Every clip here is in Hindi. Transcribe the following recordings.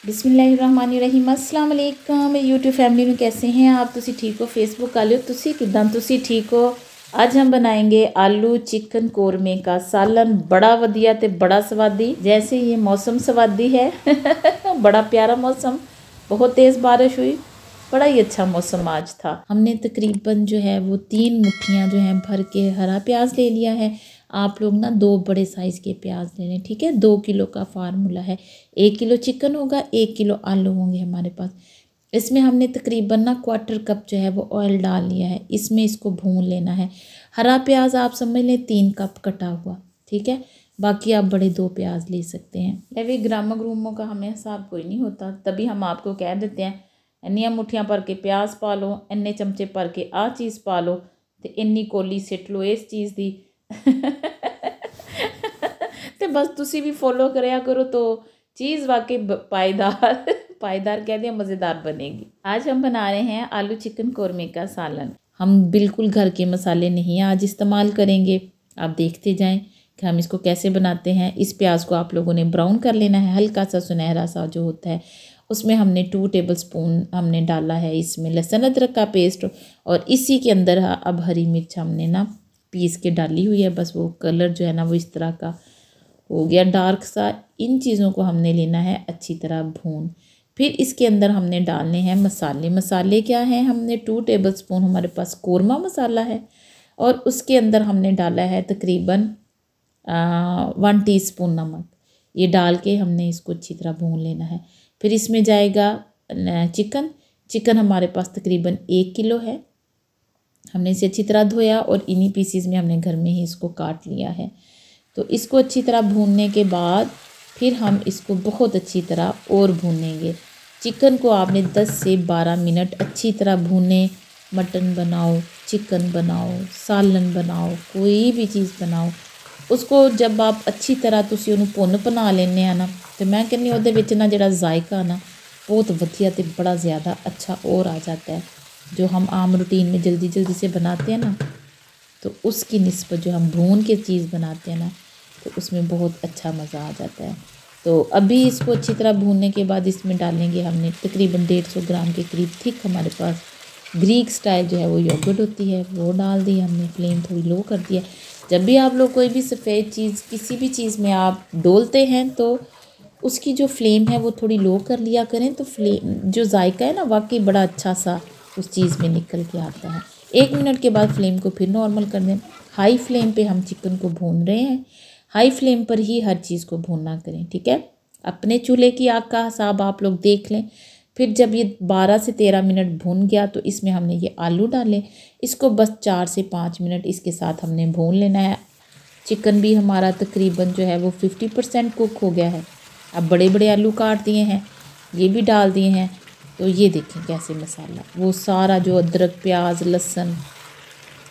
बिस्मिल्लाहिर्रहमानिर्रहीम अस्सलाम वालेकुम यूट्यूब फैमिली में कैसे हैं आप। तुसी ठीक हो? फेसबुक वाले हो तुसी किदां तुसी ठीक हो? आज हम बनाएंगे आलू चिकन कोरमे का सालन, बड़ा वधिया ते बड़ा स्वादी। जैसे ये मौसम स्वादी है बड़ा प्यारा मौसम, बहुत तेज़ बारिश हुई, बड़ा ही अच्छा मौसम आज था। हमने तकरीबन जो है वो 3 मुट्ठियाँ जो हैं भर के हरा प्याज ले लिया है। आप लोग ना 2 बड़े साइज़ के प्याज ले लें, ठीक है। 2 किलो का फार्मूला है। 1 किलो चिकन होगा, 1 किलो आलू होंगे हमारे पास। इसमें हमने तकरीबन ना 1/4 कप जो है वो ऑयल डाल लिया है। इसमें इसको भून लेना है। हरा प्याज आप समझ लें 3 कप कटा हुआ, ठीक है। बाकी आप बड़े 2 प्याज ले सकते हैं। अभी ग्रामों ग्रूमों का हमें हिसाब कोई नहीं होता, तभी हम आपको कह देते हैं इन्नियां मुठियां भर के प्याज पा लो, इन्ने चमचे भर के आ चीज़ पा लो, तो इन्नी कोली सिट लो इस चीज़ की तो बस तुसी भी फॉलो कराया करो तो चीज़ वाकई पायदार पायदार कह दिया मज़ेदार बनेगी। आज हम बना रहे हैं आलू चिकन कोरमे का सालन। हम बिल्कुल घर के मसाले नहीं आज इस्तेमाल करेंगे। आप देखते जाएं कि हम इसको कैसे बनाते हैं। इस प्याज को आप लोगों ने ब्राउन कर लेना है, हल्का सा सुनहरा सा जो होता है। उसमें हमने 2 टेबलस्पून हमने डाला है इसमें लहसुन अदरक का पेस्ट, और इसी के अंदर अब हरी मिर्च हमने ना पीस के डाली हुई है। बस वो कलर जो है ना वो इस तरह का हो गया डार्क सा। इन चीज़ों को हमने लेना है अच्छी तरह भून। फिर इसके अंदर हमने डालने हैं मसाले। मसाले क्या हैं? हमने 2 टेबलस्पून हमारे पास कोरमा मसाला है, और उसके अंदर हमने डाला है तकरीबन 1 टीस्पून नमक। ये डाल के हमने इसको अच्छी तरह भून लेना है। फिर इसमें जाएगा चिकन हमारे पास तकरीबन 1 किलो है। हमने इसे अच्छी तरह धोया और इन्हीं पीसीज में हमने घर में ही इसको काट लिया है। तो इसको अच्छी तरह भूनने के बाद फिर हम इसको बहुत अच्छी तरह और भूनेंगे। चिकन को आपने 10 से 12 मिनट अच्छी तरह भूने। मटन बनाओ, चिकन बनाओ, सालन बनाओ, कोई भी चीज़ बनाओ, उसको जब आप अच्छी तरह तुसी उन्हें भुन बना लेने आ ना, तो मैं कहनी उहदे विच ना जिहड़ा जायका ना बहुत वधिया ते बड़ा ज़्यादा अच्छा और आ जाता है। जो हम आम रूटीन में जल्दी जल्दी से बनाते हैं ना, तो उसकी निस्बत जो हम भून के चीज़ बनाते हैं ना, तो उसमें बहुत अच्छा मज़ा आ जाता है। तो अभी इसको अच्छी तरह भूनने के बाद इसमें डालेंगे हमने तकरीबन 150 ग्राम के करीब थिक हमारे पास ग्रीक स्टाइल जो है वो योगर्ट होती है, वो डाल दी हमने। फ्लेम थोड़ी लो कर दिया। जब भी आप लोग कोई भी सफ़ेद चीज़ किसी भी चीज़ में आप डोलते हैं तो उसकी जो फ्लेम है वो थोड़ी लो कर लिया करें, तो फ्लेम जो जायका है ना वाकई बड़ा अच्छा सा उस चीज़ में निकल के आता है। 1 मिनट के बाद फ्लेम को फिर नॉर्मल कर दें। हाई फ्लेम पे हम चिकन को भून रहे हैं। हाई फ्लेम पर ही हर चीज़ को भूनना करें, ठीक है। अपने चूल्हे की आग का हिसाब आप लोग देख लें। फिर जब ये 12 से 13 मिनट भून गया तो इसमें हमने ये आलू डाले। इसको बस 4 से 5 मिनट इसके साथ हमने भून लेना है। चिकन भी हमारा तकरीबन जो है वो 50% कुक हो गया है। अब बड़े बड़े आलू काट दिए हैं, ये भी डाल दिए हैं। तो ये देखें कैसे मसाला वो सारा जो अदरक प्याज लहसुन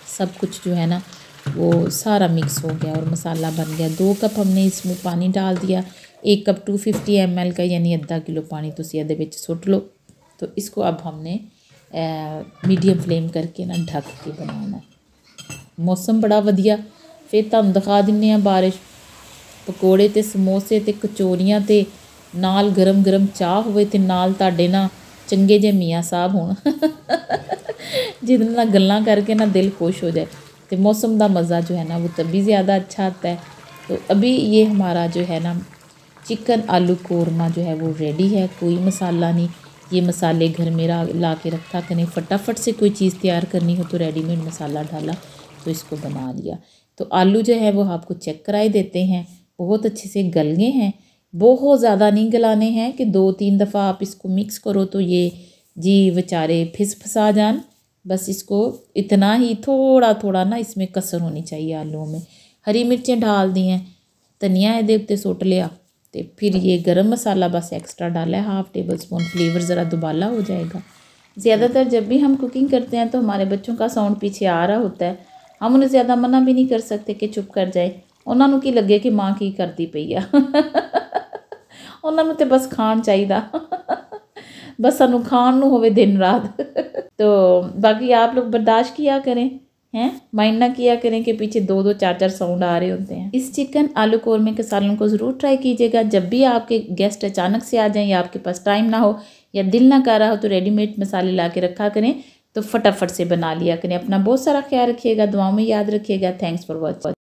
सब कुछ जो है ना वो सारा मिक्स हो गया और मसाला बन गया। 2 कप हमने इसमें पानी डाल दिया। 1 कप 250 ml का यानी आधा किलो पानी तुसी इहदे विच सुट लो। तो इसको अब हमने मीडियम फ्लेम करके ना ढक के बनाना है। मौसम बड़ा वधिया। फिर तुहानूं दिखा दिन्ने आ बारिश, पकौड़े ते समोसे ते कचौरियां ते नाल गरम गरम चाह होवे ते नाल तुहाडे ना चंगे जे मियाँ साहब होण जिहदे नाल गल्लां करके ना दिल खुश हो जाए। तो मौसम का मज़ा जो है ना वो तभी ज़्यादा अच्छा आता है। तो अभी ये हमारा जो है ना चिकन आलू कोरमा जो है वो रेडी है। कोई मसाला नहीं, ये मसाले घर में ला के रखा करें। फटाफट से कोई चीज़ तैयार करनी हो तो रेडीमेड मसाला डाला तो इसको बना लिया। तो आलू जो है वो आपको चेक कराए देते हैं, बहुत अच्छे से गल गए हैं। बहुत ज़्यादा नहीं गलाने हैं कि 2-3 दफ़ा आप इसको मिक्स करो तो ये जी बेचारे फिसफसा जान। बस इसको इतना ही थोड़ा थोड़ा ना इसमें कसर होनी चाहिए आलूओं में। हरी मिर्चें डाल दी हैं, धनिया इहदे उत्ते सुट लिया, तो फिर ये गरम मसाला बस एक्स्ट्रा डाला है 1/2 टेबलस्पून। फ्लेवर ज़रा दुबाला हो जाएगा। ज़्यादातर जब भी हम कुकिंग करते हैं तो हमारे बच्चों का साउंड पीछे आ रहा होता है। हम उन्हें ज़्यादा मना भी नहीं कर सकते कि चुप कर जाए। उन्होंने की लगे कि माँ की करती पई आ उन्होंने तो बस खाण चाहिए बस सानू खाण नूं होवे दिन रात तो बाकी आप लोग बर्दाश्त किया करें। हैं, माइंड ना किया करें कि पीछे 2-2 4-4 साउंड आ रहे होते हैं। इस चिकन आलू कौरमे के सालन को ज़रूर ट्राई कीजिएगा। जब भी आपके गेस्ट अचानक से आ जाएं या आपके पास टाइम ना हो या दिल ना कर रहा हो तो रेडीमेड मसाले ला के रखा करें, तो फटाफट से बना लिया करें। अपना बहुत सारा ख्याल रखिएगा, दुआओं में याद रखिएगा। Thanks for watching.